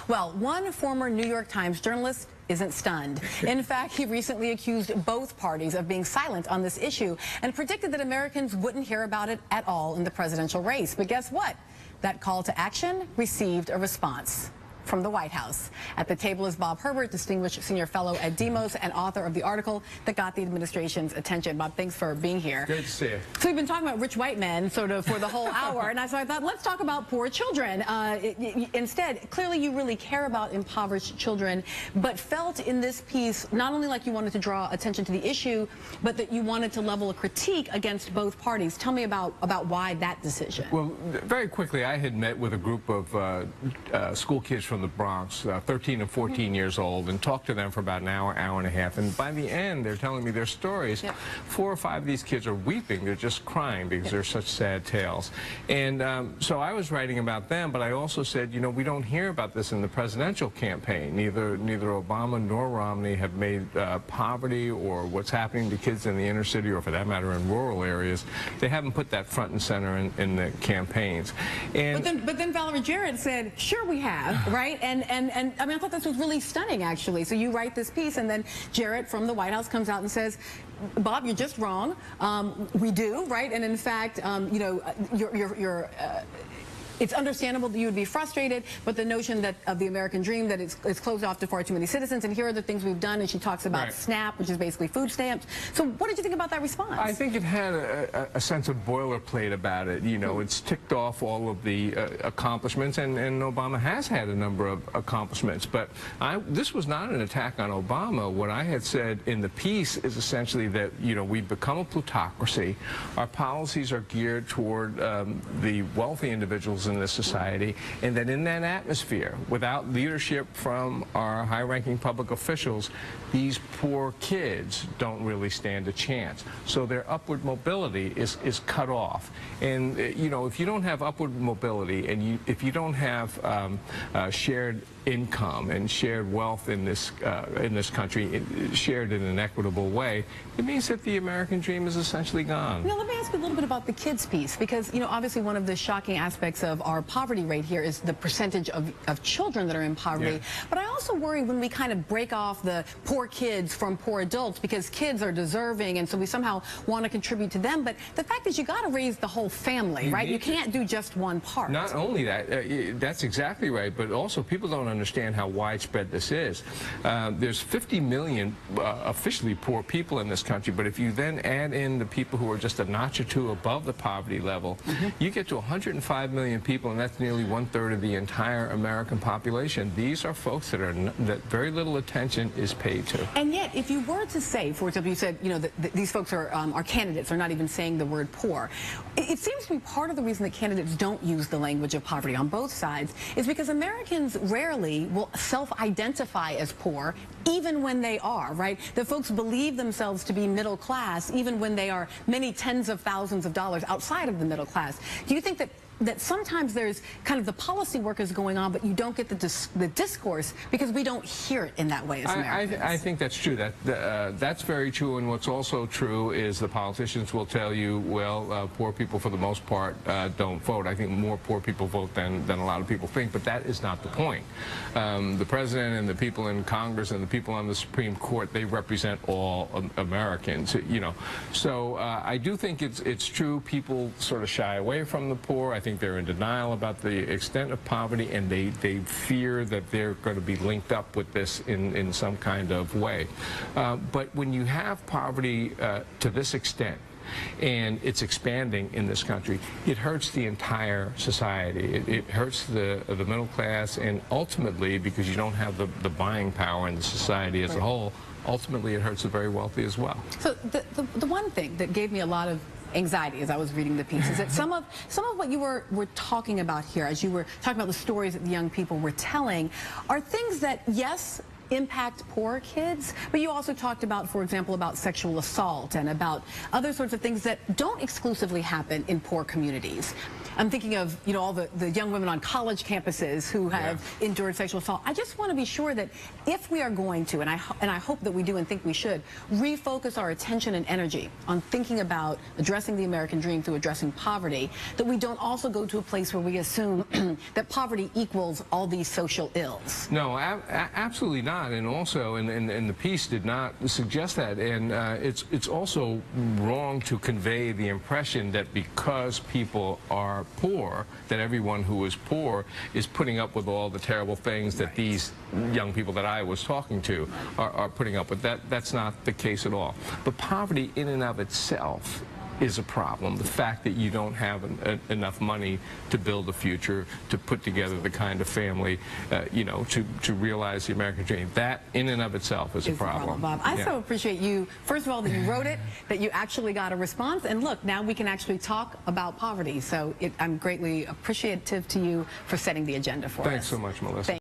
Well, one former New York Times journalist isn't stunned. In fact, he recently accused both parties of being silent on this issue and predicted that Americans wouldn't hear about it at all in the presidential race. But guess what? That call to action received a response from the White House. At the table is Bob Herbert, Distinguished Senior Fellow at Demos and author of the article that got the administration's attention. Bob, thanks for being here. Great to see you. So we've been talking about rich white men sort of for the whole hour, and so I thought, let's talk about poor children. Instead, clearly you really care about impoverished children, but felt in this piece not only like you wanted to draw attention to the issue, but that you wanted to level a critique against both parties. Tell me about why that decision. Well, very quickly, I had met with a group of school kids from the Bronx, 13 and 14 years old, and talked to them for about an hour, hour and a half. And by the end, they're telling me their stories. Yep. 4 or 5 of these kids are weeping. They're just crying because they're such sad tales. And so I was writing about them, but I also said, you know, we don't hear about this in the presidential campaign. Neither Obama nor Romney have made poverty or what's happening to kids in the inner city, or for that matter in rural areas, they haven't put that front and center in the campaigns. And but then Valerie Jarrett said, sure we have, right? And I mean, I thought this was really stunning, actually. So you write this piece, and then Jarrett from the White House comes out and says, Bob, you're just wrong. We do, right? And in fact, you know, it's understandable that you would be frustrated, but the notion that of the American dream, that it's closed off to far too many citizens, and here are the things we've done, and she talks about SNAP, which is basically food stamps. So what did you think about that response? I think it had a sense of boilerplate about it. You know, it's ticked off all of the accomplishments, and Obama has had a number of accomplishments, but this was not an attack on Obama. What I had said in the piece is essentially that, you know, we've become a plutocracy. Our policies are geared toward the wealthy individuals in this society, and that in that atmosphere, without leadership from our high-ranking public officials, these poor kids don't really stand a chance. So their upward mobility is cut off. And you know, if you don't have upward mobility, and if you don't have shared income and shared wealth in this country, shared in an equitable way, it means that the American dream is essentially gone. Now, let me ask you a little bit about the kids piece, because, you know, obviously one of the shocking aspects of our poverty rate here is the percentage of children that are in poverty. Yeah. But I also worry when we kind of break off the poor kids from poor adults, because kids are deserving, and so we somehow want to contribute to them. But the fact is, you got to raise the whole family, right? You can't do just one part. Not only that, that's exactly right, but also people don't understand how widespread this is. There's 50 million officially poor people in this country, but if you then add in the people who are just a notch or two above the poverty level, you get to 105 million people, and that's nearly 1/3 of the entire American population. These are folks that very little attention is paid to. And yet, if you were to say, for example, you said, you know, that these folks are candidates, are not even saying the word poor. It seems to be part of the reason that candidates don't use the language of poverty on both sides is because Americans rarely will self-identify as poor, even when they are, right? The folks believe themselves to be middle class, even when they are many tens of thousands of dollars outside of the middle class. Do you think that sometimes there's kind of the policy work is going on, but you don't get the discourse because we don't hear it in that way as Americans? I think that's true. That's very true, and what's also true is the politicians will tell you, well, poor people for the most part don't vote. I think more poor people vote than a lot of people think, but that is not the point. The president and the people in Congress and the people on the Supreme Court, they represent all Americans, you know. So I do think it's true. People sort of shy away from the poor. I think they're in denial about the extent of poverty, and they fear that they're going to be linked up with this in some kind of way. But when you have poverty to this extent, and it's expanding in this country, it hurts the entire society. It hurts the middle class, and ultimately, because you don't have the buying power in the society as a whole, ultimately it hurts the very wealthy as well. So the one thing that gave me a lot of anxiety as I was reading the piece is that some of what you were talking about here, as you were talking about the stories that the young people were telling, are things that, yes, impact poor kids, but you also talked about, for example, about sexual assault and about other sorts of things that don't exclusively happen in poor communities. I'm thinking of, you know, all the young women on college campuses who have endured sexual assault. I just want to be sure that if we are going to, and I hope that we do and think we should, refocus our attention and energy on thinking about addressing the American dream through addressing poverty, that we don't also go to a place where we assume that poverty equals all these social ills. No, absolutely not. And also, and the piece did not suggest that. And it's also wrong to convey the impression that because people are poor, that everyone who is poor is putting up with all the terrible things that these young people that I was talking to are putting up with. That's not the case at all. But poverty in and of itself is a problem. The fact that you don't have enough money to build a future, to put together the kind of family, you know, to realize the American dream, that in and of itself is a problem. Bob. I so appreciate you, first of all, that you wrote it, that you actually got a response, and look, now we can actually talk about poverty. So I'm greatly appreciative to you for setting the agenda for us. Thanks so much, Melissa.